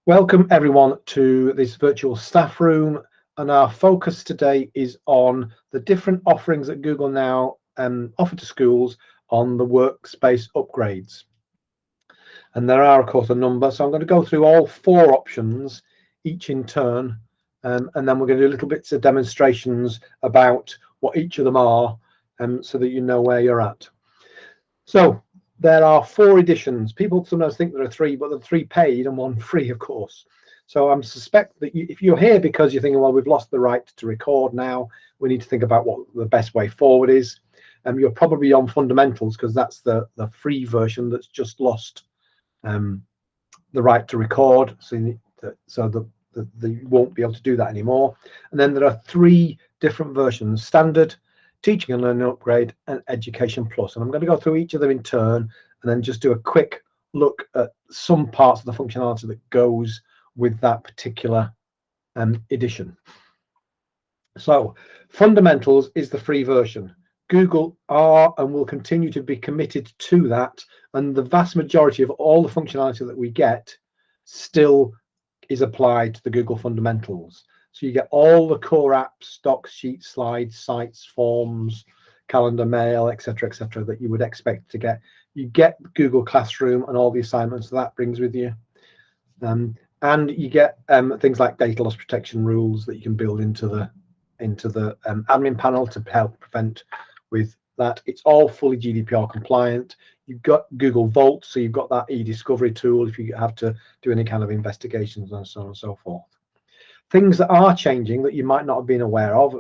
Welcome everyone to this virtual staff room, and our focus today is on the different offerings that Google now offer to schools on the workspace upgrades. And there are of course a number, so I'm going to go through all four options each in turn, and then we're going to do little bits of demonstrations about what each of them are, so that you know where you're at. So there are four editions. People sometimes think there are three, but there are three paid and one free, of course. So I suspect that if you're here because you're thinking, well, we've lost the right to record now, we need to think about what the best way forward is. You're probably on fundamentals because that's the free version that's just lost the right to record. So you won't be able to do that anymore. And then there are three different versions: standard, teaching and learning upgrade, and education plus. And I'm going to go through each of them in turn and then just do a quick look at some parts of the functionality that goes with that particular edition. So fundamentals is the free version. Google are and will continue to be committed to that, and the vast majority of all the functionality that we get still is applied to the Google fundamentals. So you get all the core apps, docs, sheets, slides, sites, forms, calendar, mail, etc., that you would expect to get. You get Google Classroom and all the assignments that brings with you, and you get things like data loss protection rules that you can build into the admin panel to help prevent with that. It's all fully GDPR compliant. You've got Google Vault, so you've got that e-discovery tool if you have to do any kind of investigations and so on and so forth. Things that are changing that you might not have been aware of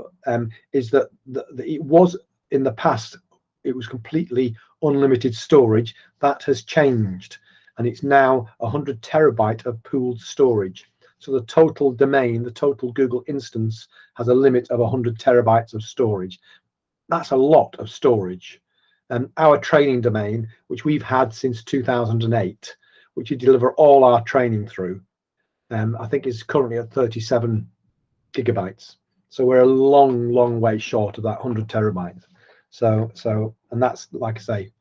is that it was in the past, it was completely unlimited storage. That has changed, and it's now 100 terabyte of pooled storage. So the total domain, the total Google instance, has a limit of 100 terabytes of storage. That's a lot of storage. Our training domain, which we've had since 2008, which we deliver all our training through, I think is currently at 37 gigabytes. So we're a long way short of that 100 terabytes. And that's, like I say,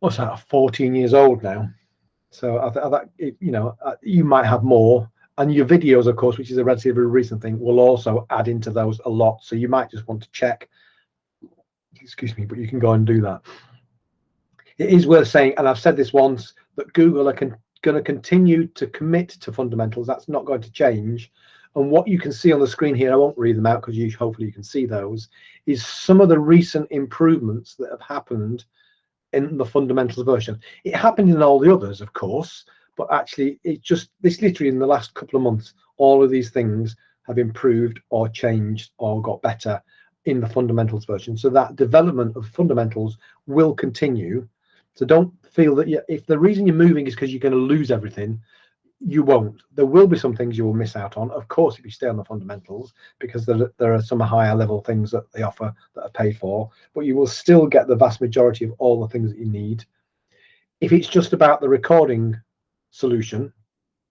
what's that, 14 years old now. So you might have more. And your videos, of course, which is a relatively recent thing, will also add into those a lot. So you might just want to check, excuse me, but you can go and do that. It is worth saying, and I've said this once, that Google are going to continue to commit to fundamentals. That's not going to change. And what you can see on the screen here, I won't read them out because hopefully you can see those, is some of the recent improvements that have happened in the fundamentals version. It happened in all the others, of course, but actually this literally in the last couple of months, all of these things have improved or changed or got better in the fundamentals version. So that development of fundamentals will continue. So don't feel that if the reason you're moving is because you're going to lose everything, you won't. There will be some things you will miss out on, of course, if you stay on the fundamentals, because there are some higher level things that they offer that are paid for, but you will still get the vast majority of all the things that you need. If it's just about the recording solution,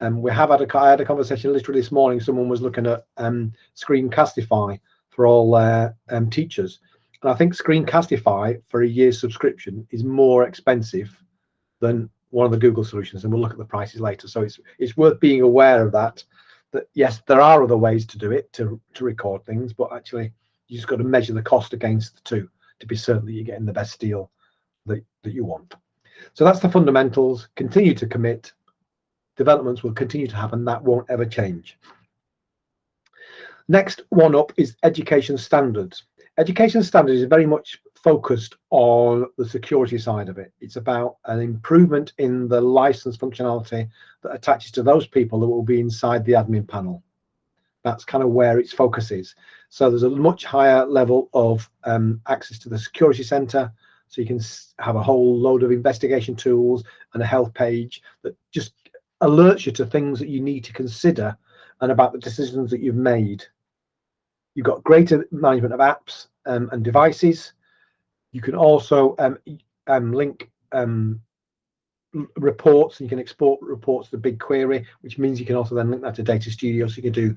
and I had a conversation literally this morning. Someone was looking at Screencastify for all teachers, and I think Screencastify for a year's subscription is more expensive than one of the Google solutions, and we'll look at the prices later. So it's worth being aware of that yes, there are other ways to do it, to record things, but actually you just got to measure the cost against the two to be certain that you're getting the best deal that you want. So that's the fundamentals. Continue to commit. Developments will continue to happen. That won't ever change. Next one up is education standards. Education standards is very much focused on the security side of it. It's about an improvement in the license functionality that attaches to those people that will be inside the admin panel. That's kind of where its focus is. So there's a much higher level of access to the security center. So you can have a whole load of investigation tools and a health page that just alerts you to things that you need to consider and about the decisions that you've made. You've got greater management of apps and devices. You can also link reports, and you can export reports to BigQuery, which means you can also then link that to Data Studio. So you can do,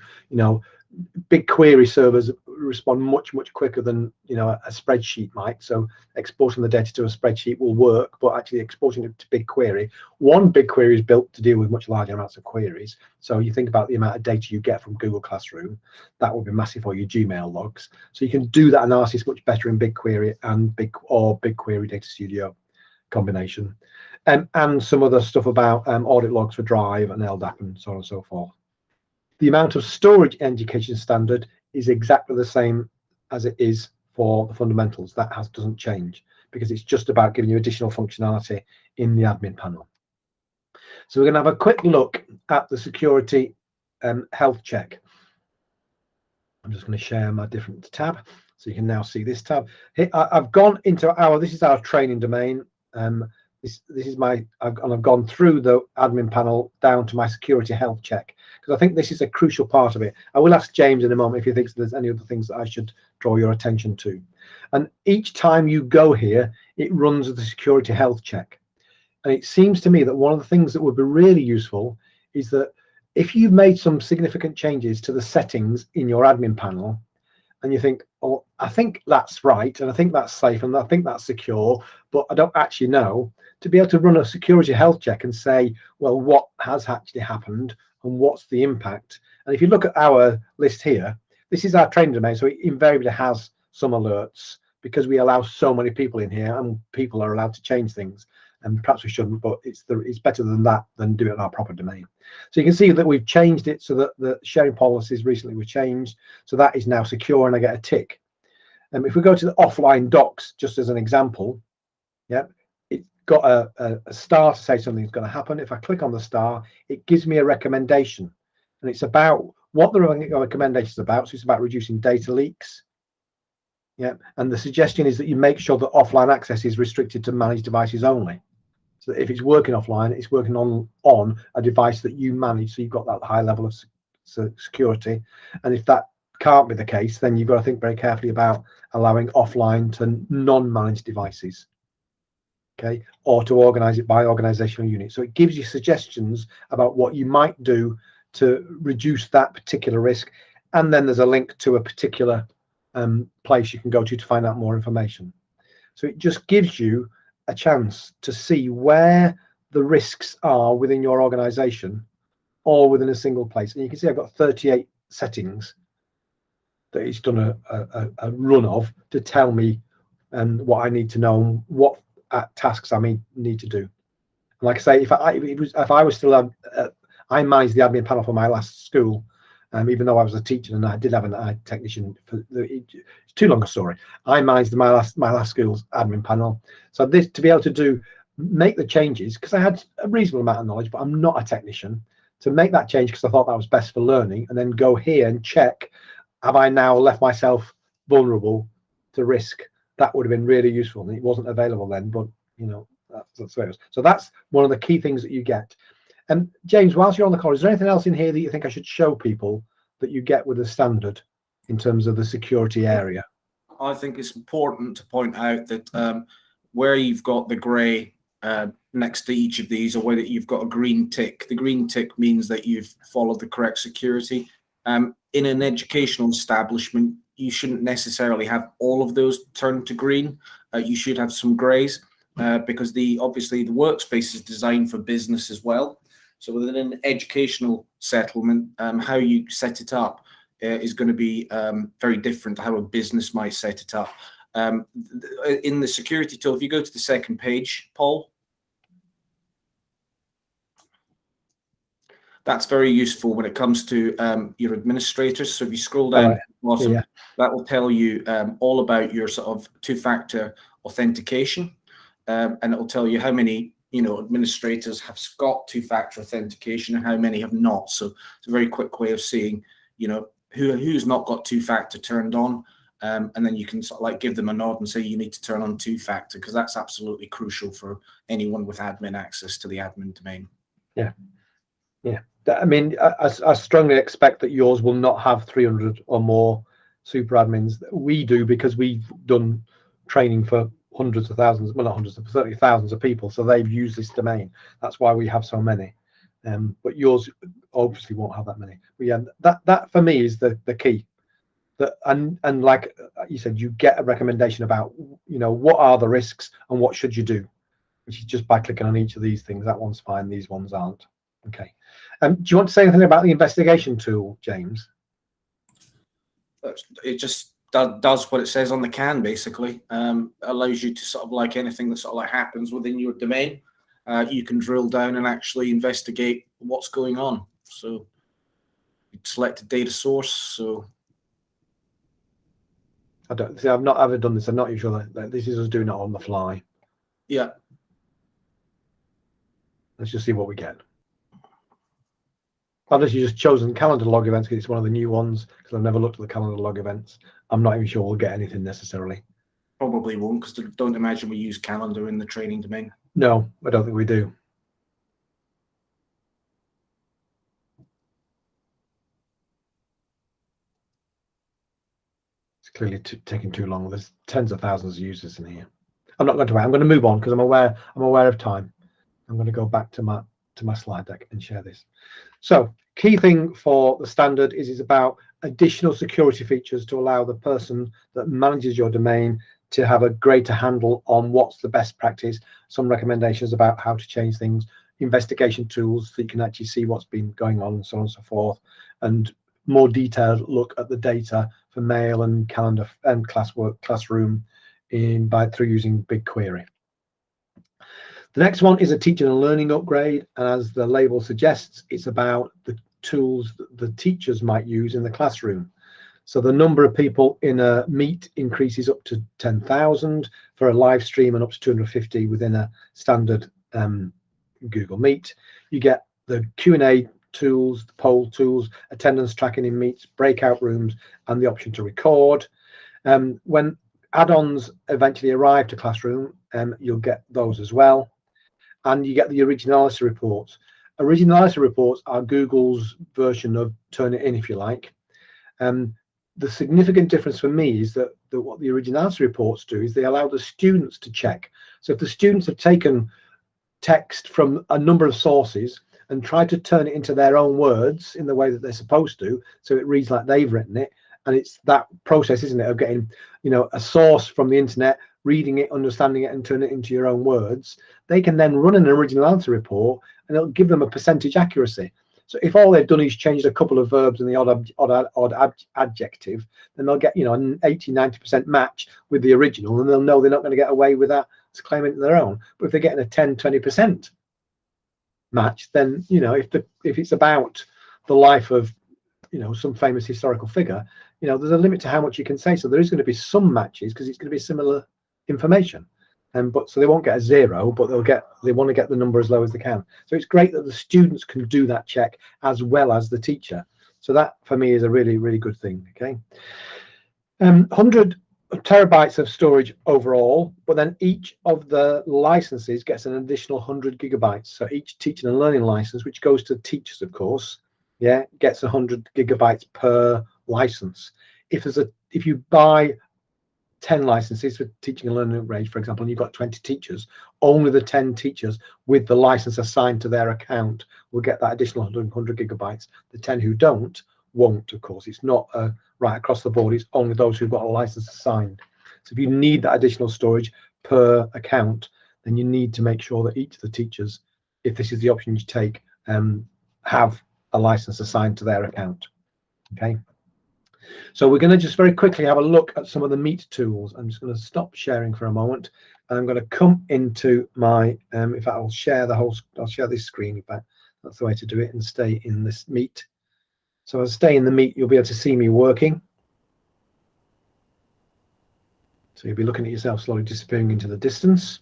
BigQuery servers respond much quicker than a spreadsheet might. So exporting the data to a spreadsheet will work, but actually exporting it to BigQuery, one BigQuery is built to deal with much larger amounts of queries. So you think about the amount of data you get from Google Classroom, that would be massive for your Gmail logs. So you can do that analysis much better in BigQuery and BigQuery Data Studio combination, and some other stuff about audit logs for Drive and LDAP and so on and so forth. The amount of storage in education standard is exactly the same as it is for the fundamentals. That doesn't change, because it's just about giving you additional functionality in the admin panel. So we're going to have a quick look at the security health check. I'm just going to share my different tab, so you can now see this tab. I've gone into this is our training domain. This is I've gone through the admin panel down to my security health check, because I think this is a crucial part of it. I will ask James in a moment if he thinks there's any other things that I should draw your attention to. And each time you go here, it runs the security health check. And it seems to me that one of the things that would be really useful is that if you've made some significant changes to the settings in your admin panel, and you think, oh, I think that's right, and I think that's safe, and I think that's secure, but I don't actually know, to be able to run a security health check and say, well, what has actually happened and what's the impact? And if you look at our list here, this is our training domain, so it invariably has some alerts, because we allow so many people in here and people are allowed to change things. And perhaps we shouldn't, but it's better than that than do it in our proper domain. So you can see that we've changed it so that the sharing policies recently were changed. So that is now secure, and I get a tick. If we go to the offline docs, just as an example, yeah, it's got a star to say something's going to happen. If I click on the star, it gives me a recommendation, and it's about what the recommendation is about. So it's about reducing data leaks. Yeah, and the suggestion is that you make sure that offline access is restricted to managed devices only. So if it's working offline, it's working on a device that you manage, so you've got that high level of security. And if that can't be the case, then you've got to think very carefully about allowing offline to non-managed devices, okay, or to organize it by organizational unit. So it gives you suggestions about what you might do to reduce that particular risk. And then there's a link to a particular place you can go to find out more information. So it just gives you a chance to see where the risks are within your organization or within a single place. And you can see I've got 38 settings that it's done a run of to tell me what I need to know and what tasks I need to do. And like I say, if I was still I managed the admin panel for my last school, even though I was a teacher and I did have an technician. It's too long a story. I managed my last school's admin panel. So this, to be able to make the changes, because I had a reasonable amount of knowledge, but I'm not a technician, to make that change because I thought that was best for learning, and then go here and check, have I now left myself vulnerable to risk? That would have been really useful, and it wasn't available then, but that's the way it was. So that's one of the key things that you get. And James, whilst you're on the call, is there anything else in here that you think I should show people that you get with the standard in terms of the security area? I think it's important to point out that where you've got the grey next to each of these, or whether you've got a green tick, the green tick means that you've followed the correct security. In an educational establishment, you shouldn't necessarily have all of those turned to green. You should have some greys, because obviously the workspace is designed for business as well. So within an educational settlement, how you set it up is going to be very different to how a business might set it up. In the security tool, if you go to the second page, Paul, that's very useful when it comes to your administrators. So if you scroll down to the bottom, that will tell you all about your sort of two-factor authentication, and it will tell you how many administrators have got two-factor authentication and how many have not. So it's a very quick way of seeing, who's not got two-factor turned on, and then you can sort of like give them a nod and say you need to turn on two-factor, because that's absolutely crucial for anyone with admin access to the admin domain. Yeah. I mean, I strongly expect that yours will not have 300 or more super admins. We do, because we've done training for hundreds of thousands, well, not hundreds, but certainly thousands of people. So they've used this domain. That's why we have so many. but yours obviously won't have that many. But yeah, that for me is the key. That and like you said, you get a recommendation about, you know, what are the risks and what should you do, which is just by clicking on each of these things. That one's fine, these ones aren't. Okay. Do you want to say anything about the investigation tool, James? It just does what it says on the can, basically. Allows you to sort of, like, anything that sort of like happens within your domain, you can drill down and actually investigate what's going on. So you select a data source. So I don't see. I've not ever done this. I'm not sure that this is us doing it on the fly. Yeah. Let's just see what we get. I've actually just chosen calendar log events because it's one of the new ones, because I've never looked at the calendar log events. I'm not even sure we'll get anything necessarily. Probably won't, because don't imagine we use calendar in the training domain. No, I don't think we do. It's clearly taking too long. There's tens of thousands of users in here. I'm not going to wait. I'm going to move on because I'm aware of time. I'm going to go back to my slide deck and share this. So key thing for the standard is about additional security features to allow the person that manages your domain to have a greater handle on what's the best practice, some recommendations about how to change things, investigation tools so you can actually see what's been going on, and so on and so forth, and more detailed look at the data for mail and calendar and classroom through using BigQuery. The next one is a teaching and learning upgrade, and as the label suggests, it's about the tools that the teachers might use in the classroom. So the number of people in a Meet increases up to 10,000 for a live stream, and up to 250 within a standard Google Meet. You get the Q&A tools, the poll tools, attendance tracking in Meets, breakout rooms, and the option to record. When add-ons eventually arrive to Classroom, you'll get those as well. And you get the originality reports. Originality reports are Google's version of Turnitin, if you like. The significant difference for me is that what the originality reports do is they allow the students to check. So if the students have taken text from a number of sources and tried to turn it into their own words in the way that they're supposed to, so it reads like they've written it, and it's that process, isn't it, of getting, you know, a source from the internet, reading it, understanding it, and turn it into your own words. They can then run an originality report, and it'll give them a percentage accuracy. So if all they've done is changed a couple of verbs and the odd adjective, then they'll get, you know, an 80-90% match with the original, and they'll know they're not going to get away with that to claim it their own. But if they're getting a 10-20% match, then, you know, if it's about the life of, you know, some famous historical figure, you know, there's a limit to how much you can say. So there is going to be some matches because it's going to be similar information, but so they won't get a 0, but they want to get the number as low as they can. So it's great that the students can do that check as well as the teacher. So that for me is a really, really good thing. Okay, 100 terabytes of storage overall, but then each of the licenses gets an additional 100 gigabytes. So each teaching and learning license, which goes to teachers, of course, yeah, gets 100 gigabytes per license. If you buy 10 licenses for teaching and learning range, for example, and you've got 20 teachers, only the 10 teachers with the license assigned to their account will get that additional 100 gigabytes. The 10 who don't won't, of course. It's not right across the board. It's only those who've got a license assigned. So if you need that additional storage per account, then you need to make sure that each of the teachers, if this is the option you take, have a license assigned to their account. Okay. So we're going to just very quickly have a look at some of the Meet tools. I'm just going to stop sharing for a moment, and I'm going to come into my, in fact, I'll share this screen. In fact, that's the way to do it, and stay in this Meet. So as I stay in the Meet, you'll be able to see me working. So you'll be looking at yourself slowly disappearing into the distance.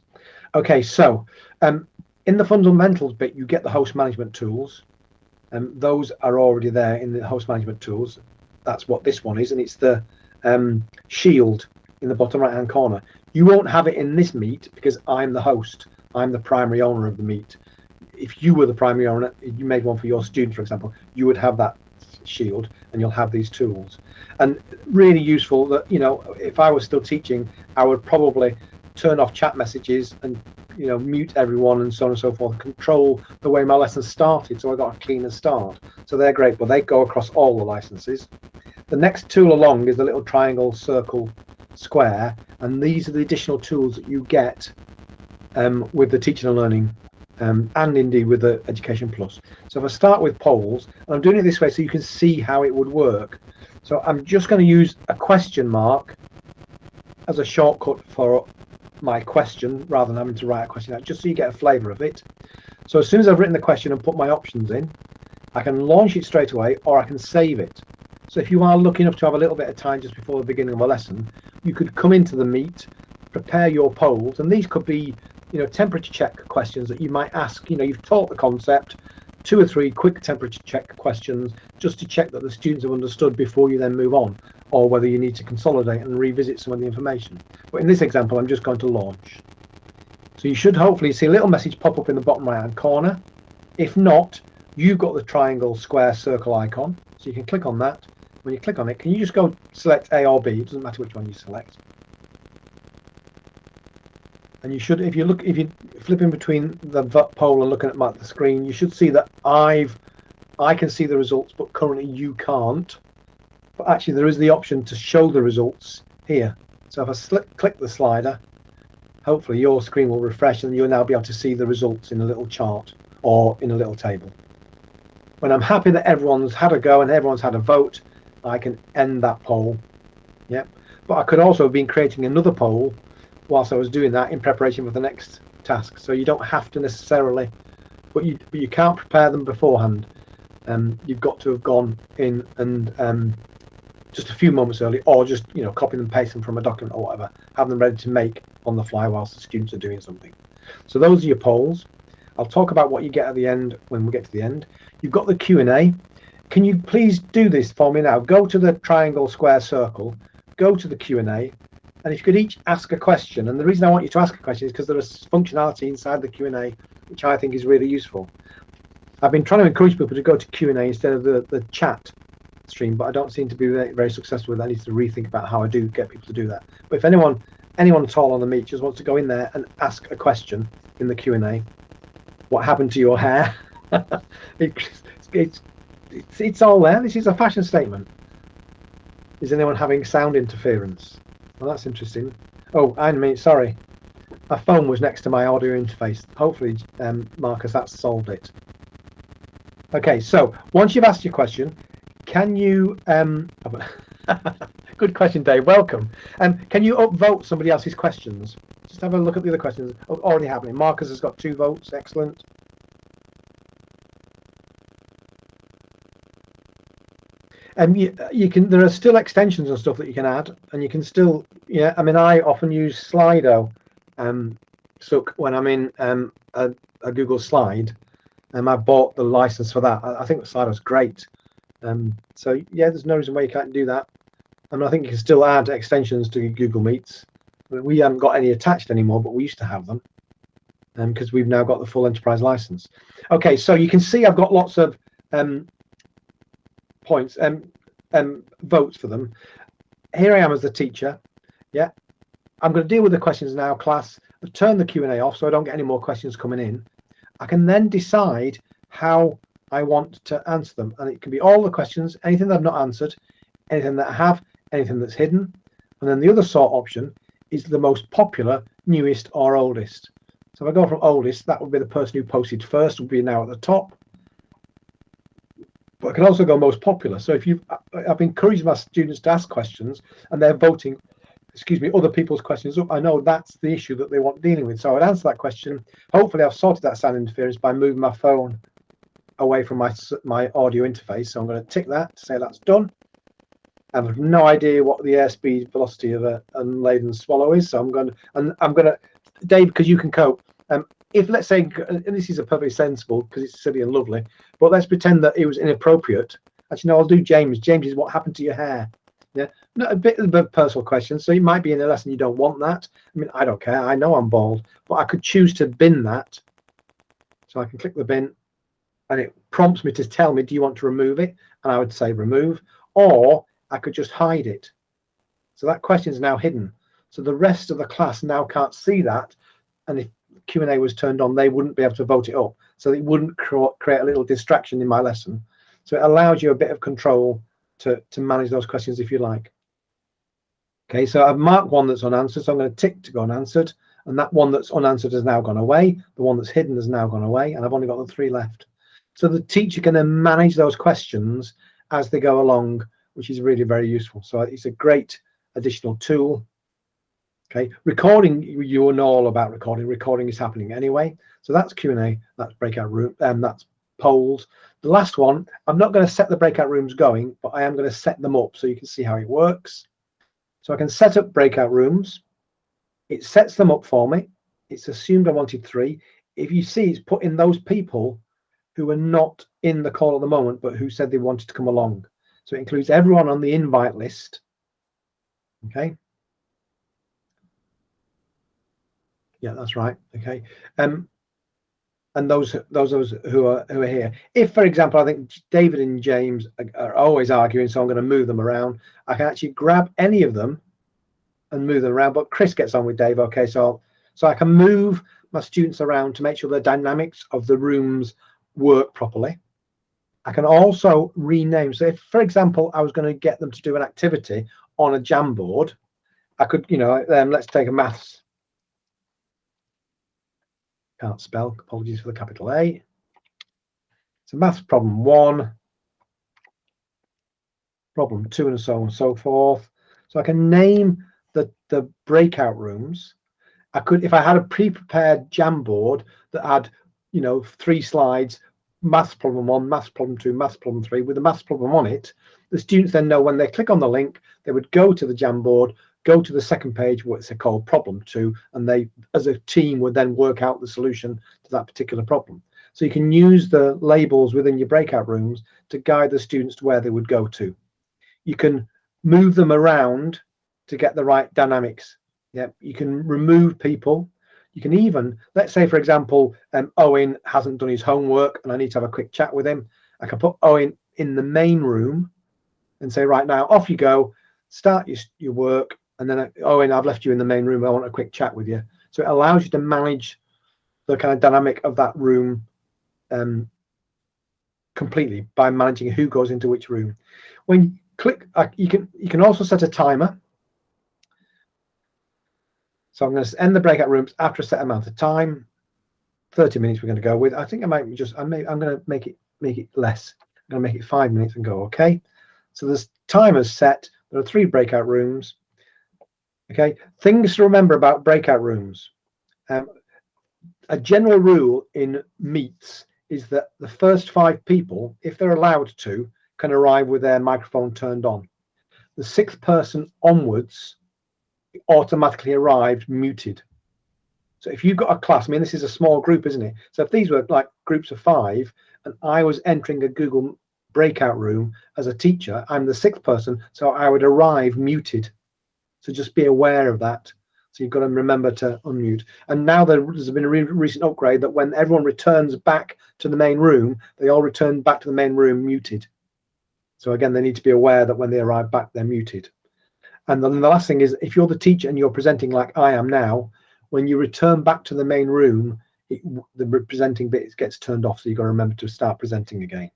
Okay, so in the fundamentals bit, you get the host management tools. Those are already there in the host management tools. That's what this one is, and it's the shield in the bottom right hand corner. You won't have it in this Meet because I'm the host. I'm the primary owner of the Meet. If you were the primary owner, you made one for your student, for example, you would have that shield, and you'll have these tools. And really useful that, you know, if I was still teaching, I would probably turn off chat messages and mute everyone and so on and so forth, control the way my lesson started, so I got a cleaner start. So they're great, but they go across all the licenses. The next tool along is the little triangle, circle, square, and these are the additional tools that you get with the teaching and learning, and indeed with the Education Plus. So if I start with polls, and I'm doing it this way so you can see how it would work. So I'm just going to use a question mark as a shortcut for my question rather than having to write a question out, just so you get a flavour of it. So as soon as I've written the question and put my options in, I can launch it straight away, or I can save it. So if you are lucky enough to have a little bit of time just before the beginning of a lesson, you could come into the Meet, prepare your polls, and these could be temperature check questions that you might ask. You've taught the concept, 2 or 3 quick temperature check questions just to check that the students have understood before you then move on, or whether you need to consolidate and revisit some of the information. But in this example, I'm just going to launch. So you should hopefully see a little message pop up in the bottom right hand corner. If not, you've got the triangle, square, circle icon, so you can click on that. When you click on it, can you just go select A or B? It doesn't matter which one you select. And you should, if you're flipping between the poll and looking at the screen, you should see that I can see the results, but currently you can't. But actually, there is the option to show the results here. So if I click the slider, hopefully your screen will refresh, and you'll now be able to see the results in a little chart or in a little table. When I'm happy that everyone's had a go and everyone's had a vote, I can end that poll. Yeah, but I could also have been creating another poll whilst I was doing that in preparation for the next task. So you don't have to necessarily, but you can't prepare them beforehand. You've got to have gone in and just a few moments early, or just copy and paste them from a document or whatever, have them ready to make on the fly whilst the students are doing something. So those are your polls. I'll talk about what you get at the end when we get to the end. You've got the Q&A. Can you please do this for me now? Go to the triangle, square, circle, go to the Q&A, and if you could each ask a question. And the reason I want you to ask a question is because there is functionality inside the Q&A which I think is really useful. I've been trying to encourage people to go to Q&A instead of the chat stream, but I don't seem to be very successful with that. I need to rethink about how I do get people to do that. But if anyone at all on the Meet just wants to go in there and ask a question in the Q&A, what happened to your hair? It's all there. This is a fashion statement. Is anyone having sound interference? Well, that's interesting. Oh, I mean, sorry. My phone was next to my audio interface. Hopefully, Marcus, that's solved it. Okay, so once you've asked your question, can you... Good question, Dave. Welcome. Can you upvote somebody else's questions? Just have a look at the other questions. Oh, already happening. Marcus has got 2 votes. Excellent. You can. There are still extensions and stuff that you can add, and you can still. Yeah, I mean, I often use Slido, so when I'm in a Google Slide, I bought the license for that. I think Slido's great. So yeah, there's no reason why you can't do that. And I think you can still add extensions to Google Meets. We haven't got any attached anymore, but we used to have them, because we've now got the full enterprise license. Okay, so you can see I've got lots of points votes for them. Here I am as the teacher. Yeah, I'm going to deal with the questions now, class. I've turned the Q&A off so I don't get any more questions coming in. I can then decide how I want to answer them, and it can be all the questions, anything that I've not answered, anything that I have, anything that's hidden. And then the other sort option is the most popular, newest or oldest. So if I go from oldest, that would be the person who posted first, would be now at the top. But I can also go most popular. So if I've encouraged my students to ask questions and they're voting, other people's questions up, I know that's the issue that they want dealing with. So I would answer that question. Hopefully I've sorted that sound interference by moving my phone away from my audio interface. So I'm going to tick that to say that's done. I have no idea what the airspeed velocity of an unladen swallow is. So I'm going to, Dave, because you can cope. If, let's say, and this is a perfectly sensible because it's silly and lovely, but let's pretend that it was inappropriate. Actually, no, I'll do James. James is what happened to your hair. Yeah, a bit of a personal question. So it might be in a lesson you don't want that. I mean, I don't care. I know I'm bald, but I could choose to bin that. So I can click the bin and it prompts me to tell me, do you want to remove it? And I would say remove, or I could just hide it. So that question is now hidden. So the rest of the class now can't see that. And if Q&A was turned on, they wouldn't be able to vote it up. So it wouldn't create a little distraction in my lesson. So it allows you a bit of control to manage those questions if you like. Okay, so I've marked one that's unanswered, so I'm going to tick to go unanswered, and that one that's unanswered has now gone away. The one that's hidden has now gone away, and I've only got the 3 left. So the teacher can then manage those questions as they go along, which is really very useful. So it's a great additional tool. Okay, recording, you will know all about recording. Recording is happening anyway. So that's Q&A, that's breakout room, and that's polls. The last one, I'm not going to set the breakout rooms going, but I am going to set them up so you can see how it works. So I can set up breakout rooms. It sets them up for me. It's assumed I wanted 3. If you see, it's put in those people who are not in the call at the moment, but who said they wanted to come along. So it includes everyone on the invite list. Okay. Yeah, that's right. Okay. And those who are here. If, for example, I think David and James are always arguing, so I'm going to move them around. I can actually grab any of them and move them around, but Chris gets on with Dave. Okay, so I can move my students around to make sure the dynamics of the rooms work properly. I can also rename. So if, for example, I was going to get them to do an activity on a Jamboard, I could, let's take a maths. Can't spell, apologies for the capital A. So maths problem 1, problem 2, and so on and so forth. So I can name the breakout rooms. I could, if I had a pre-prepared Jamboard that had, 3 slides, maths problem 1, maths problem 2, maths problem 3, with the maths problem on it, the students then know when they click on the link, they would go to the Jamboard, go to the second page, what's called problem 2, and they, as a team, would then work out the solution to that particular problem. So you can use the labels within your breakout rooms to guide the students to where they would go to. You can move them around to get the right dynamics. Yeah, you can remove people. You can even, let's say, for example, Owen hasn't done his homework and I need to have a quick chat with him. I can put Owen in the main room and say, right now, off you go, start your work. And then, Owen, I've left you in the main room. I want a quick chat with you. So it allows you to manage the kind of dynamic of that room completely by managing who goes into which room. When you click, you can also set a timer. So I'm going to end the breakout rooms after a set amount of time. 30 minutes we're going to go with. I think I might just, I'm going to make it less. I'm going to make it 5 minutes and go, okay. So there's timers set. There are 3 breakout rooms. Okay, things to remember about breakout rooms. A general rule in meets is that the first 5 people, if they're allowed to, can arrive with their microphone turned on. The 6th person onwards automatically arrived muted. So if you've got a class, I mean, this is a small group, isn't it? So if these were like groups of 5 and I was entering a Google breakout room as a teacher, I'm the 6th person, so I would arrive muted. So just be aware of that. So you've got to remember to unmute. And now there's been a recent upgrade that when everyone returns back to the main room, they all return back to the main room muted. So again, they need to be aware that when they arrive back, they're muted. And then the last thing is, if you're the teacher and you're presenting like I am now, when you return back to the main room, the presenting bit gets turned off. So you've got to remember to start presenting again.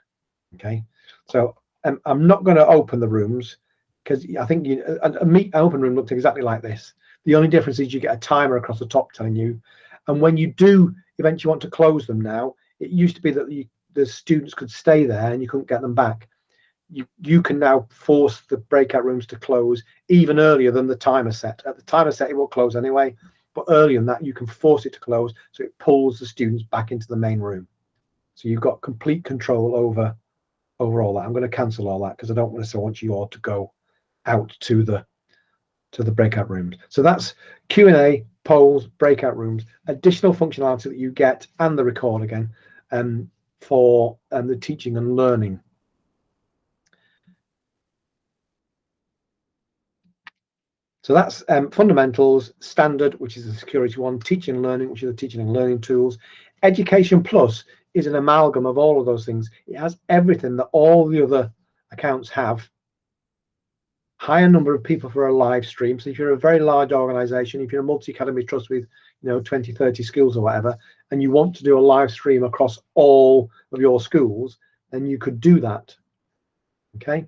Okay. So I'm not going to open the rooms because I think an open room looked exactly like this. The only difference is you get a timer across the top telling you. And when you do eventually want to close them now, it used to be that the students could stay there and you couldn't get them back. You can now force the breakout rooms to close even earlier than the timer set. At the timer set, it will close anyway, but earlier than that, you can force it to close, so it pulls the students back into the main room. So you've got complete control over all that. I'm going to cancel all that because I don't want you all to go out to the breakout rooms. So that's Q&A, polls, breakout rooms, additional functionality that you get, and the record again for the teaching and learning. So that's fundamentals, standard, which is the security one, teaching and learning, which is the teaching and learning tools. Education Plus is an amalgam of all of those things. It has everything that all the other accounts have. Higher number of people for a live stream. So if you're a very large organization, if you're a multi-academy trust with 20, 30 schools or whatever, and you want to do a live stream across all of your schools, then you could do that. Okay.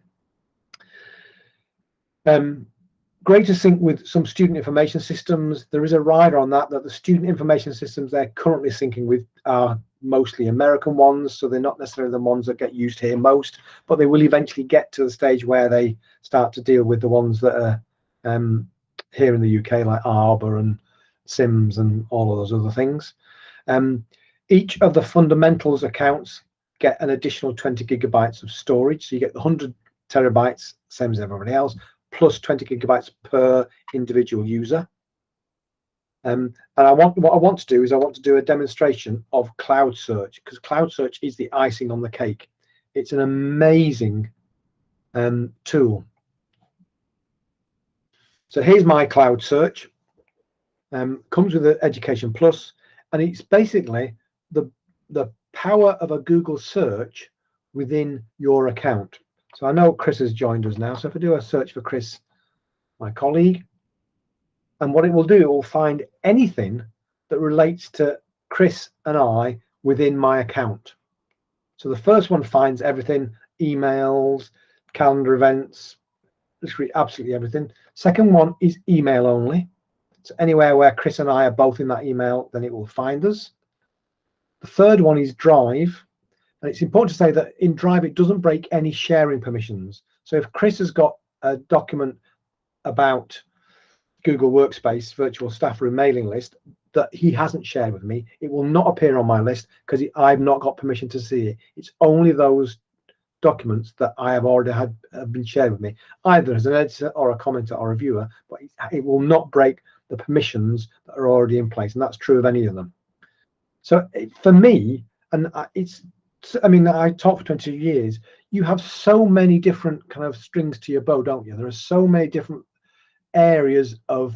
Greater sync with some student information systems. There is a rider on that the student information systems they're currently syncing with are mostly American ones, so they're not necessarily the ones that get used here most, but they will eventually get to the stage where they start to deal with the ones that are here in the UK, like Arbor and Sims and all of those other things. Each of the fundamentals accounts get an additional 20 gigabytes of storage, so you get the 100 terabytes, same as everybody else, plus 20 gigabytes per individual user. And what I want to do is I want to do a demonstration of Cloud Search, because Cloud Search is the icing on the cake. It's an amazing tool. So here's my Cloud Search. Comes with the Education Plus, and it's basically the power of a Google search within your account. So I know Chris has joined us now. So if I do a search for Chris, my colleague, and what it will do, it will find anything that relates to Chris and I within my account. So the first one finds everything: emails, calendar events, literally absolutely everything. Second one is email only. So anywhere where Chris and I are both in that email, then it will find us. The third one is Drive. And it's important to say that in Drive, it doesn't break any sharing permissions. So if Chris has got a document about Google Workspace virtual staff room mailing list that he hasn't shared with me, it will not appear on my list because I've not got permission to see it. It's only those documents that I have already have been shared with me, either as an editor or a commenter or a viewer, but it will not break the permissions that are already in place, and that's true of any of them. So for me, and I mean, I taught for 22 years, you have so many different kind of strings to your bow, don't you? There are so many different areas of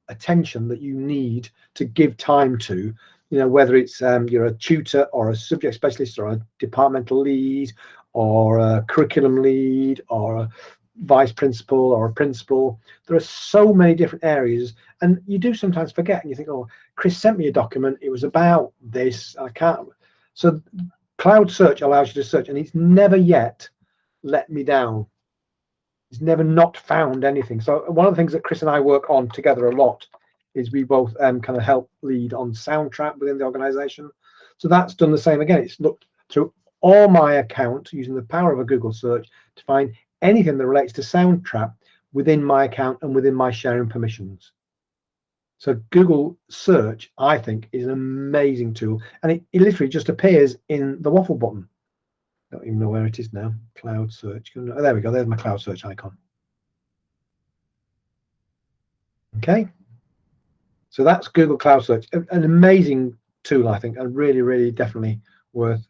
attention that you need to give time to, whether it's you're a tutor or a subject specialist or a departmental lead or a curriculum lead or a vice principal or a principal. There are so many different areas, and you do sometimes forget, and you think, oh, Chris sent me a document, it was about this, I can't. So Cloud Search allows you to search, and it's never yet let me down. It's never not found anything. So one of the things that Chris and I work on together a lot is we both kind of help lead on Soundtrap within the organization. So that's done the same again. It's looked through all my accounts using the power of a Google search to find anything that relates to Soundtrap within my account and within my sharing permissions. So Google Search, I think, is an amazing tool, and it literally just appears in the waffle button. I don't even know where it is now. Cloud Search. Oh, there we go. There's my Cloud Search icon. Okay. So that's Google Cloud Search, an amazing tool, I think, and really, really definitely worth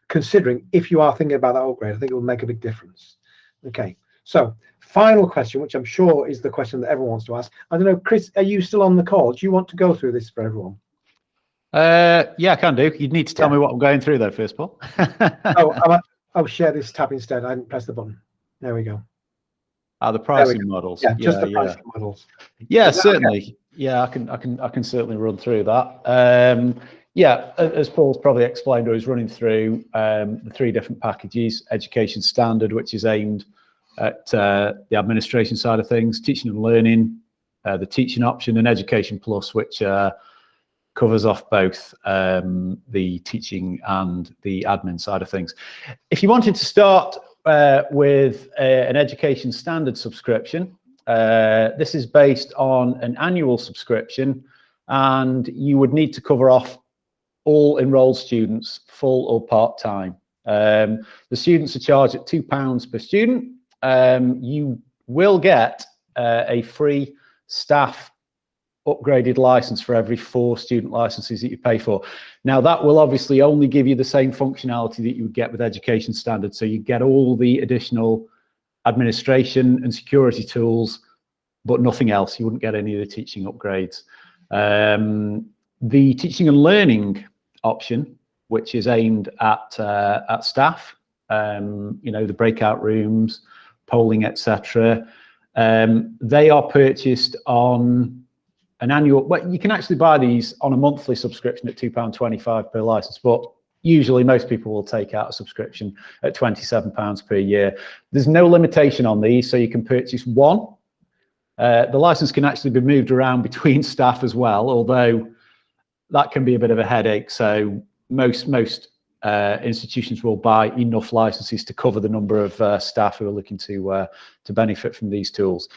considering if you are thinking about that upgrade. I think it will make a big difference. Okay. So final question, which I'm sure is the question that everyone wants to ask. I don't know, Chris, are you still on the call? Do you want to go through this for everyone? Yeah, I can do. You'd need to tell me what I'm going through though, first of all. I'll share this tab instead. I didn't press the button. There we go. The pricing models. Yeah, just the pricing models. Yeah, certainly. Okay? Yeah, I can certainly run through that. Yeah, as Paul's probably explained, or he's running through the three different packages: Education Standard, which is aimed at the administration side of things, teaching and learning, the teaching option, and Education Plus, which covers off both the teaching and the admin side of things. If you wanted to start with an Education Standard subscription, this is based on an annual subscription, and you would need to cover off all enrolled students, full or part-time. The students are charged at £2 per student. You will get a free staff upgraded license for every 4 student licenses that you pay for. Now, that will obviously only give you the same functionality that you would get with Education Standard. So you get all the additional administration and security tools, but nothing else. You wouldn't get any of the teaching upgrades. The teaching and learning option, which is aimed at staff, the breakout rooms, polling, etc. They are purchased on an annual, well, you can actually buy these on a monthly subscription at £2.25 per license, but usually most people will take out a subscription at £27 per year. There's no limitation on these, so you can purchase one. The license can actually be moved around between staff as well, although that can be a bit of a headache. So most institutions will buy enough licenses to cover the number of staff who are looking to benefit from these tools.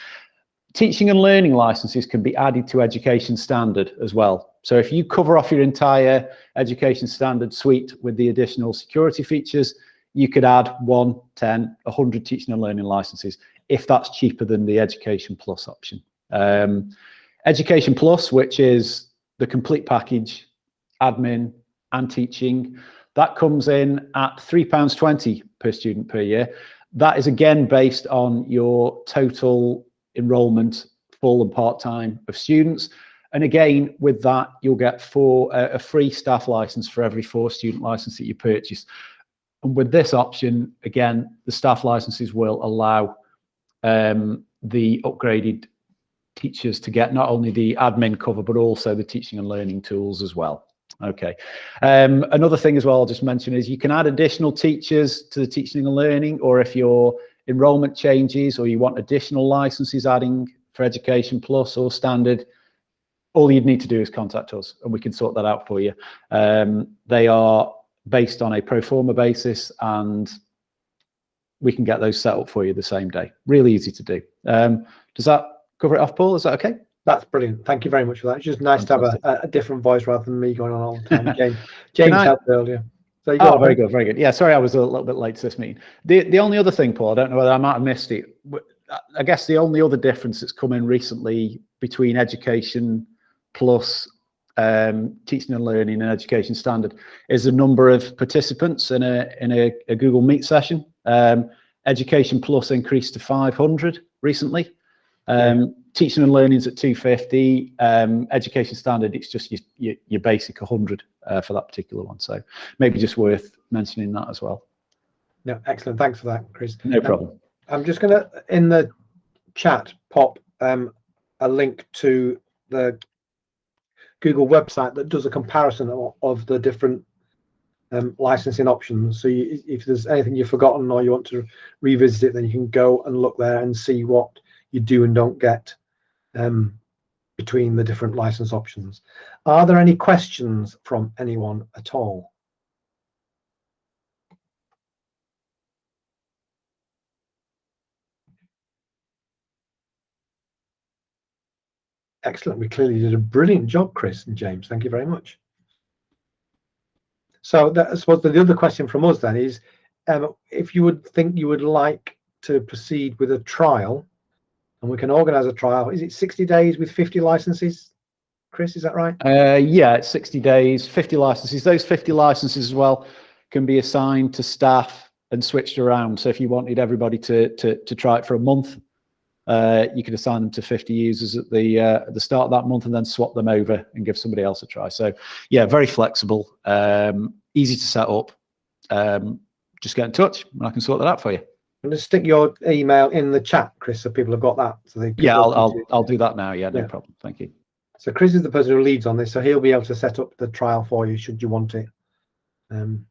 Teaching and learning licenses can be added to education standard as well. So if you cover off your entire education standard suite with the additional security features, you could add 1, 10, 100 teaching and learning licenses if that's cheaper than the Education Plus option. Education Plus, which is the complete package, admin and teaching, that comes in at £3.20 per student per year. That is again based on your total enrollment, full and part-time, of students. And again, with that, you'll get a free staff license for every 4 student license that you purchase. And with this option, again, the staff licenses will allow the upgraded teachers to get not only the admin cover, but also the teaching and learning tools as well. Okay. Another thing as well I'll just mention is you can add additional teachers to the teaching and learning, or if your enrollment changes or you want additional licenses adding for Education Plus or standard, all you'd need to do is contact us and we can sort that out for you. They are based on a pro forma basis and we can get those set up for you the same day. Really easy to do. Does that cover it off, Paul? Is that okay? That's brilliant. Thank you very much for that. It's just nice Fantastic. To have a different voice rather than me going on all the time. James helped earlier. So very good, very good. Yeah, sorry I was a little bit late to this meeting. The only other thing, Paul, I don't know whether I might have missed it. I guess the only other difference that's come in recently between Education Plus, teaching and learning and Education Standard is the number of participants in a Google Meet session. Education Plus increased to 500 recently. Teaching and learning is at 250. Education Standard, it's just your basic 100 for that particular one. So maybe just worth mentioning that as well. No, excellent. Thanks for that, Chris. No problem. I'm just going to, in the chat, pop a link to the Google website that does a comparison of the different licensing options. So if there's anything you've forgotten or you want to revisit it, then you can go and look there and see what you do and don't get between the different license options. Are there any questions from anyone at all? Excellent. We clearly did a brilliant job, Chris and James. Thank you very much. So I suppose the other question from us then is, if you would think you would like to proceed with a trial, and we can organise a trial. Is it 60 days with 50 licenses? Chris, is that right? Yeah, it's 60 days, 50 licenses. Those 50 licenses as well can be assigned to staff and switched around. So if you wanted everybody to try it for a month, you could assign them to 50 users at the start of that month and then swap them over and give somebody else a try. So yeah, very flexible, easy to set up. Just get in touch and I can sort that out for you. And just stick your email in the chat, Chris, so people have got that. So they yeah, I'll do that now. Yeah, no problem. Thank you. So Chris is the person who leads on this, so he'll be able to set up the trial for you should you want it. And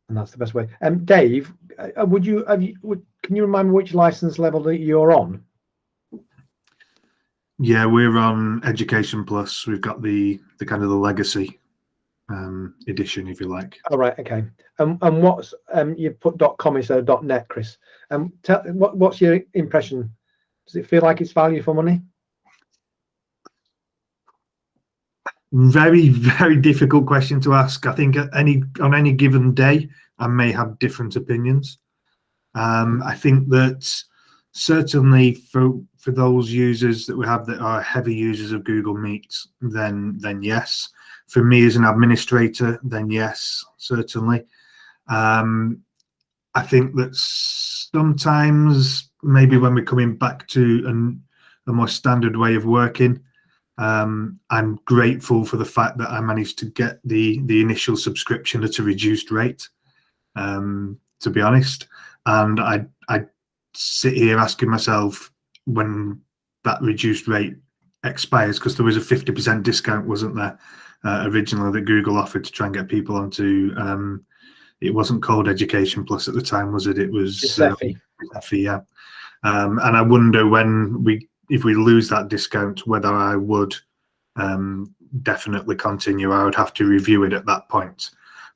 that's the best way. Dave, can you remind me which license level that you're on? Yeah, we're on Education Plus. We've got the kind of the legacy edition, if you like. All right, okay. And what's you put .com instead of .net, Chris? What's your impression? Does it feel like it's value for money? Very, very difficult question to ask. I think on any given day, I may have different opinions. I think that certainly for those users that we have that are heavy users of Google Meet, then yes. For me as an administrator, then yes, certainly. I think that sometimes maybe when we're coming back to a more standard way of working, I'm grateful for the fact that I managed to get the initial subscription at a reduced rate, to be honest. And I sit here asking myself, when that reduced rate expires, because there was a 50% discount, wasn't there, originally, that Google offered to try and get people onto. It wasn't called Education Plus at the time, was it? It was Zephy. Yeah. And I wonder if we lose that discount, whether I would definitely continue. I would have to review it at that point.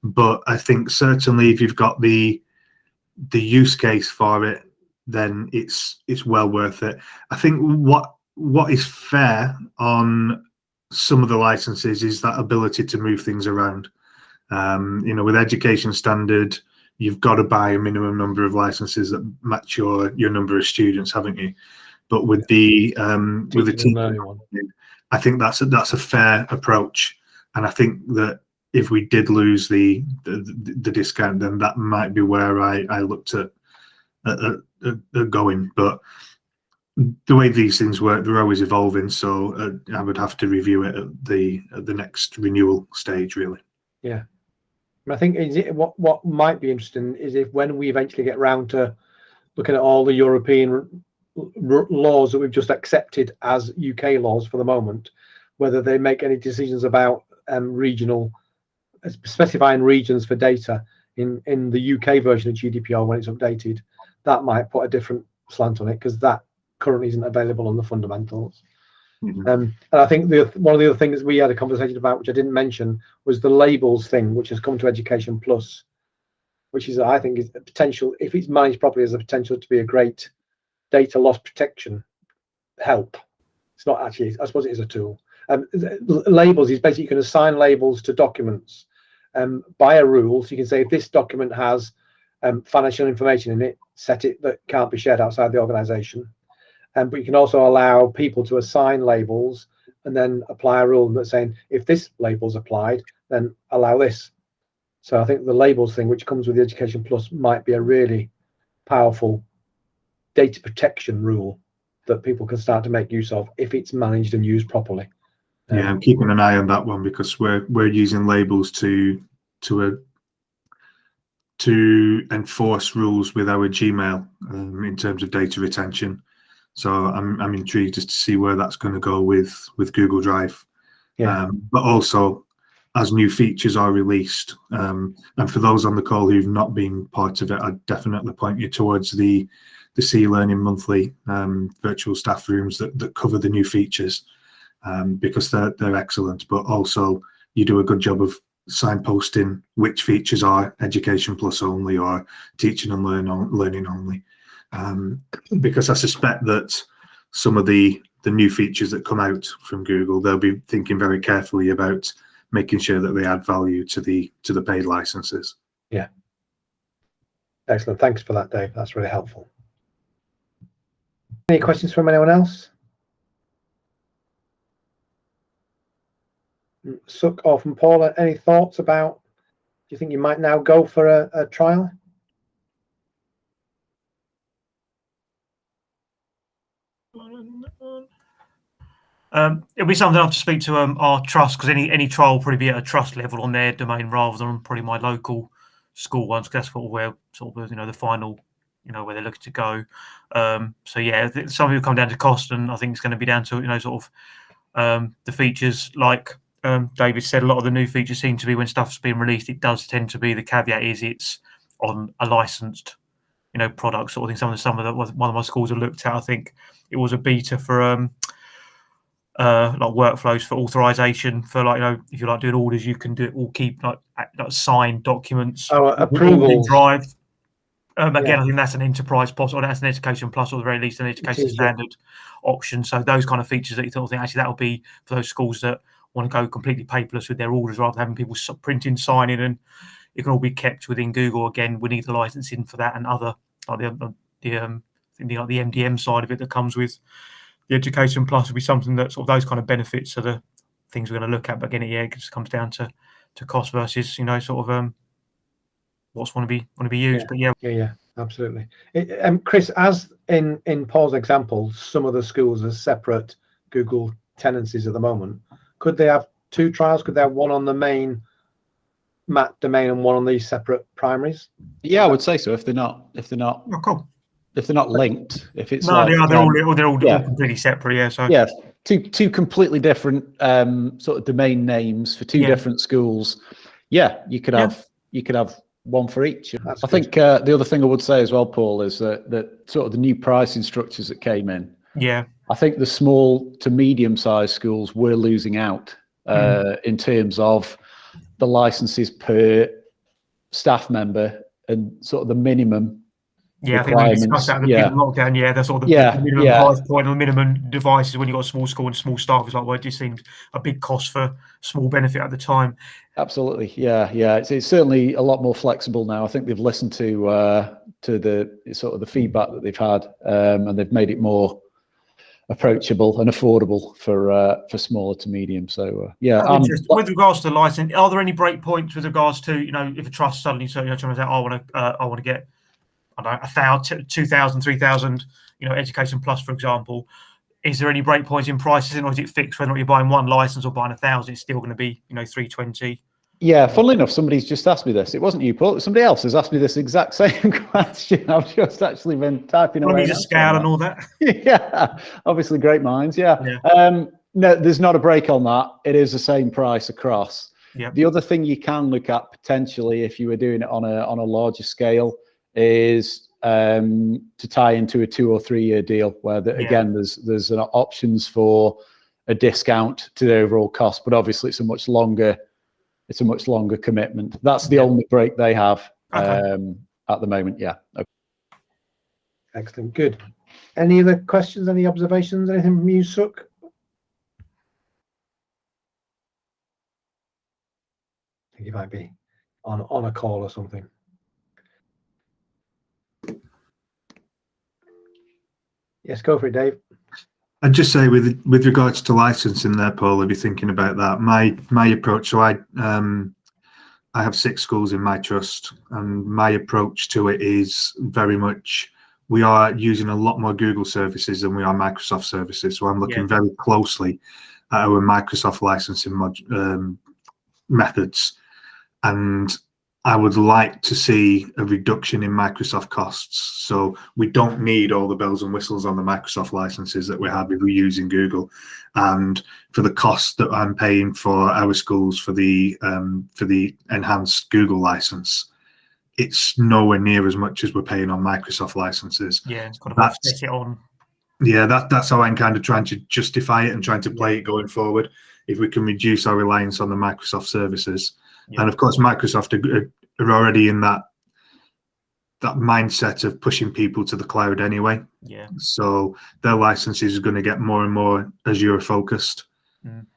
But I think certainly if you've got the use case for it, then it's well worth it. I think what is fair on some of the licenses is that ability to move things around. With Education Standard, you've got to buy a minimum number of licenses that match your number of students, haven't you? But with the teaching one, I think that's a fair approach, and I think that if we did lose the discount, then that might be where I looked at going. But the way these things work, they're always evolving, so I would have to review it at the next renewal stage, really. Yeah. I think what might be interesting is if when we eventually get round to looking at all the European laws that we've just accepted as UK laws for the moment, whether they make any decisions about specifying regions for data in the UK version of GDPR when it's updated, that might put a different slant on it, because that currently isn't available on the fundamentals. Mm-hmm. And I think one of the other things we had a conversation about, which I didn't mention, was the labels thing, which has come to Education Plus, which is, I think, is a potential, if it's managed properly, has the potential to be a great data loss protection help. It's not actually, I suppose it is a tool. Labels is basically you can assign labels to documents by a rule. So you can say if this document has financial information in it, set it that can't be shared outside the organization. But you can also allow people to assign labels and then apply a rule that's saying if this label's applied, then allow this. So I think the labels thing, which comes with the Education Plus, might be a really powerful data protection rule that people can start to make use of if it's managed and used properly. Yeah, I'm keeping an eye on that one, because we're using labels to enforce rules with our Gmail in terms of data retention. So I'm intrigued as to see where that's going to go with Google Drive. Yeah. But also, as new features are released, and for those on the call who've not been part of it, I'd definitely point you towards the C-Learning monthly virtual staff rooms that cover the new features, because they're excellent. But also, you do a good job of signposting which features are Education Plus only or teaching and learning only. Because I suspect that some of the new features that come out from Google, they'll be thinking very carefully about making sure that they add value to the paid licenses. Yeah. Excellent. Thanks for that, Dave. That's really helpful. Any questions from anyone else? Suk or from Paul, any thoughts about, do you think you might now go for a trial? It'll be something I have to speak to our trust, because any trial will probably be at a trust level on their domain rather than probably my local school ones, because that's what we're sort of the final where they're looking to go. So yeah, some of it will come down to cost, and I think it's going to be down to sort of the features. Like David said, a lot of the new features seem to be, when stuff's being released, it does tend to be, the caveat is it's on a licensed product sort of thing. Some of the one of my schools have looked at, I think it was a beta for like workflows for authorization for if you're doing orders, you can do it all, keep like signed documents. Approvals. Drive. Again, I think that's an enterprise plus, or that's an Education Plus, or at the very least an Education Standard option. So those kind of features that you thought, actually that'll be for those schools that want to go completely paperless with their orders, rather than having people printing, signing, and it can all be kept within Google. Again, we need the licensing for that, and other like the MDM side of it that comes with the Education Plus would be something that sort of those kind of benefits are the things we're going to look at. But again, it just comes down to cost versus sort of what's want to be used. Yeah. But yeah, absolutely. Chris, as in Paul's example, some of the schools are separate Google tenancies at the moment. Could they have two trials? Could they have one on the main MAT domain and one on these separate primaries? Yeah, I would say so. If they're not cool. If they're not linked, if it's they're all completely separate. Yeah. So yeah, two completely different sort of domain names for two different schools. Yeah, you could have one for each. That's I think the other thing I would say as well, Paul, is that sort of the new pricing structures that came in. Yeah. I think the small to medium-sized schools were losing out in terms of the licenses per staff member and sort of the minimum I think we discussed that at the beginning of lockdown. Yeah, that's sort of the minimum price point or minimum devices when you've got a small school and small staff. It's like, well, it just seemed a big cost for small benefit at the time. Absolutely, yeah. It's certainly a lot more flexible now. I think they've listened to the sort of the feedback that they've had, and they've made it more approachable and affordable for smaller to medium. So with regards to license, are there any breakpoints with regards to, you know, if a trust suddenly trying to say, I want to get, I don't know, 1,000, 2,000, 3,000, you know, Education Plus, for example, is there any breakpoints in prices, or is it fixed whether you're buying one license or buying 1,000? It's still going to be, you know, 320. Yeah, funnily enough, somebody's just asked me this. It wasn't you, Paul. Somebody else has asked me this exact same question. I've just actually been typing away. Need a scale and all that. Yeah, obviously great minds. Yeah. No, there's not a break on that. It is the same price across. Yeah. The other thing you can look at potentially, if you were doing it on a larger scale, is to tie into a 2 or 3 year deal where again there's options for a discount to the overall cost, but obviously it's a much longer commitment. That's the only break they have at the moment. Yeah. Okay. Excellent. Good. Any other questions? Any observations? Anything from you, Suk? I think you might be on a call or something. Yes, go for it, Dave. I'd just say with regards to licensing there, Paul, if you're thinking about that, my approach, so I have 6 schools in my trust, and my approach to it is very much, we are using a lot more Google services than we are Microsoft services. So I'm looking very closely at our Microsoft licensing methods, and I would like to see a reduction in Microsoft costs. So we don't need all the bells and whistles on the Microsoft licenses that we have if we're using Google. And for the cost that I'm paying for our schools for the enhanced Google license, it's nowhere near as much as we're paying on Microsoft licenses. Yeah, it's got to offset it on. Yeah, that's how I'm kind of trying to justify it and trying to play it going forward. If we can reduce our reliance on the Microsoft services. And of course, Microsoft are already in that mindset of pushing people to the cloud anyway. Yeah. So their licenses are going to get more and more Azure focused.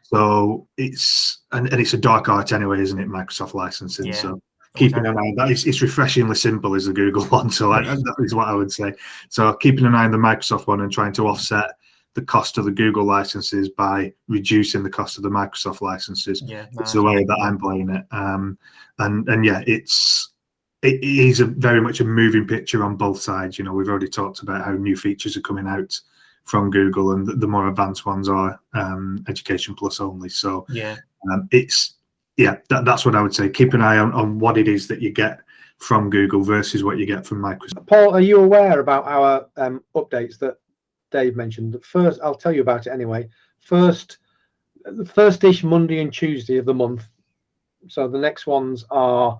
So it's a dark art anyway, isn't it? Microsoft licensing. Yeah. So keeping an eye on that, it's refreshingly simple as the Google one. So that is what I would say. So keeping an eye on the Microsoft one and trying to offset the cost of the Google licenses by reducing the cost of the Microsoft licenses. It's the way that I'm playing it. And yeah, it is very much a moving picture on both sides. You know, we've already talked about how new features are coming out from Google, and the more advanced ones are Education Plus only. So that's what I would say. Keep an eye on what it is that you get from Google versus what you get from Microsoft. Paul, are you aware about our updates that Dave mentioned? First, I'll tell you about it anyway. The first-ish Monday and Tuesday of the month. So the next ones are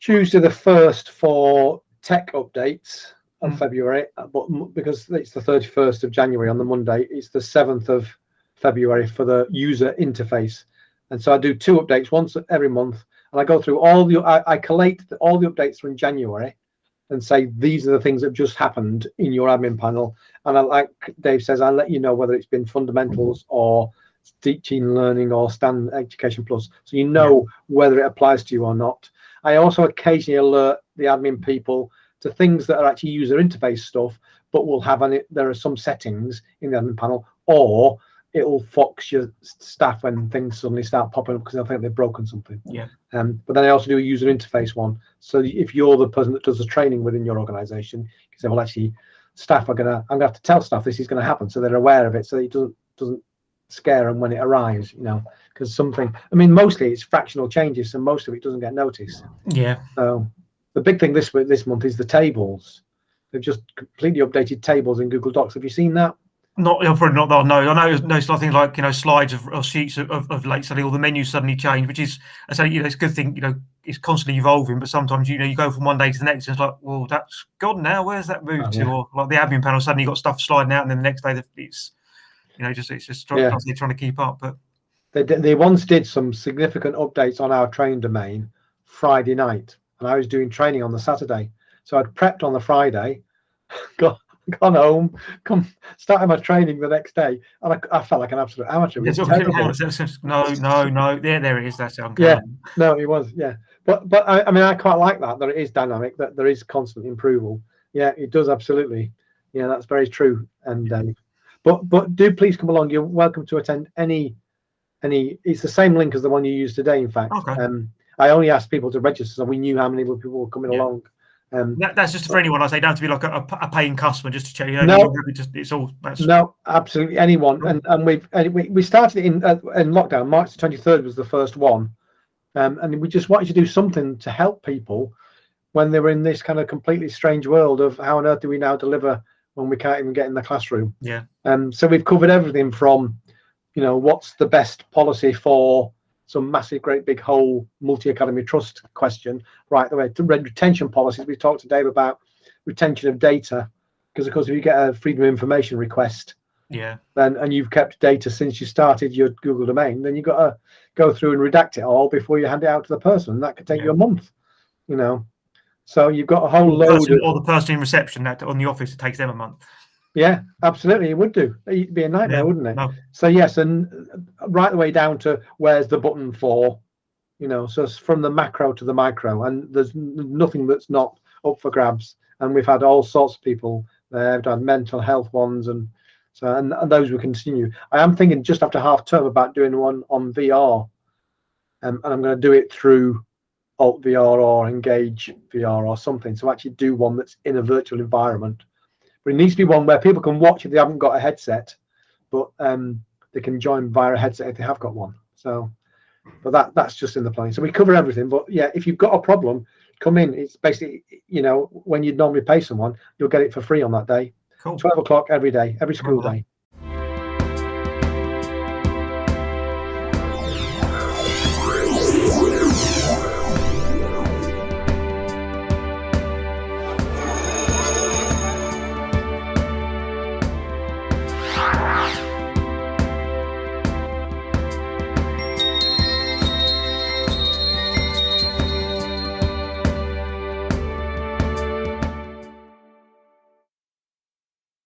Tuesday the 1st for tech updates of February, but because it's the 31st of January on the Monday, it's the 7th of February for the user interface. And so I do 2 updates once every month, and I go through I collate all the updates from January and say, these are the things that just happened in your admin panel. And like Dave says, I'll let you know whether it's been fundamentals or teaching, learning, or standard Education Plus. So you know whether it applies to you or not. I also occasionally alert the admin people to things that are actually user interface stuff, but will have there are some settings in the admin panel, or it will fox your staff when things suddenly start popping up because I think they've broken something. But then I also do a user interface one. So if you're the person that does the training within your organization, you can say, well, actually, staff I'm gonna have to tell staff this is going to happen, so they're aware of it, so it doesn't scare them when it arrives. You know, because mostly it's fractional changes, so most of it doesn't get noticed. So the big thing this month is the tables. They've just completely updated tables in Google Docs. Have you seen that? Not, probably not that I know. I know it's nothing like, slides or sheets of late study, or the menu suddenly change, which is, I say, it's a good thing, it's constantly evolving, but sometimes, you go from one day to the next and it's like, well, that's gone now. Where's that moved to? Or like the admin panel, suddenly you've got stuff sliding out and then the next day it's, it's just constantly trying to keep up. But they once did some significant updates on our training domain Friday night, and I was doing training on the Saturday. So I'd prepped on the Friday, gone home, started my training the next day, and I felt like an absolute amateur. It was terrible. No. There it is. That's it. Yeah, no, it was. Yeah, but I mean, I quite like that it is dynamic, that there is constant improvement. Yeah, it does, absolutely. Yeah, that's very true. And but do please come along. You're welcome to attend any. It's the same link as the one you used today. In fact, okay. I only asked people to register, so we knew how many people were coming along. That's just for anyone. I say, don't have to be like a paying customer just to check. No, it's all. No, absolutely anyone. And we started in lockdown. March the 23rd was the first one, and we just wanted to do something to help people when they were in this kind of completely strange world of how on earth do we now deliver when we can't even get in the classroom. Yeah. So we've covered everything from, what's the best policy for some massive, great big whole multi-academy trust question, right the way to retention policies. We talked to Dave about retention of data, because of course if you get a freedom of information request, and you've kept data since you started your Google domain, then you've got to go through and redact it all before you hand it out to the person. That could take you a month, so you've got a whole load or the person in reception that on the office, it takes them a month. Yeah, absolutely, it would do. It'd be a nightmare, wouldn't it? No. So yes, and right the way down to where's the button for, so it's from the macro to the micro, and there's nothing that's not up for grabs. And we've had all sorts of people there. We've had mental health ones, and so and those will continue. I am thinking just after half term about doing one on VR, and I'm going to do it through Alt VR or Engage VR or something. So actually do one that's in a virtual environment. But it needs to be one where people can watch if they haven't got a headset, but they can join via a headset if they have got one. So, but that's just in the planning. So we cover everything. But yeah, if you've got a problem, come in. It's basically, when you'd normally pay someone, you'll get it for free on that day. Cool. 12 o'clock every day, every school day.